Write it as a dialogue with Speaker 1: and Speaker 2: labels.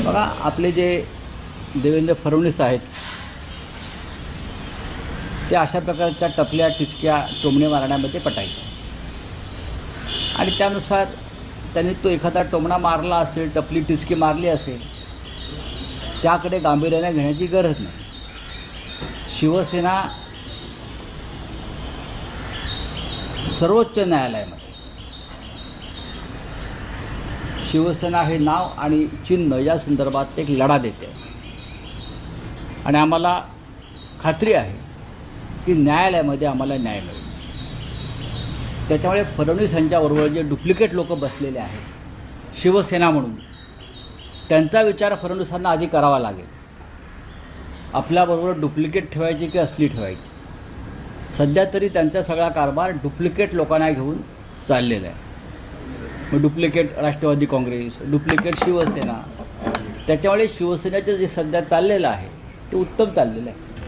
Speaker 1: बघा, आपले जे देवेंद्र फडणवीस आहेत ते अशा प्रकारच्या टपल्या टिचक्या टोमणे मारण्यामध्ये पटायचे आणि त्यानुसार त्यांनी तो एखादा टोमणा मारला असेल, टपली टिचकी मारली असेल, त्याकडे गांभीर्याने घेण्याची गरज नाही. शिवसेना सर्वोच्च न्यायालयामध्ये शिवसेना हे नाव आणि चिन्ह या संदर्भात एक लढा देते आणि आम्हाला खात्री आहे की न्यायालयामध्ये आम्हाला न्याय मिळेल. त्याच्यामुळे फडणवीस यांच्याबरोबर जे डुप्लिकेट लोक बसलेले आहेत शिवसेना म्हणून, त्यांचा विचार फडणवीसांना आधी करावा लागेल. आपल्याबरोबर डुप्लिकेट ठेवायची की असली ठेवायची. सध्या तरी त्यांचा सगळा कारभार डुप्लिकेट लोकांना घेऊन चाललेला आहे. मग डुप्लिकेट राष्ट्रवादी काँग्रेस, डुप्लिकेट शिवसेना. त्याच्यामुळे शिवसेनेचं जे सध्या चाललेलं आहे ते उत्तम चाललेलं आहे.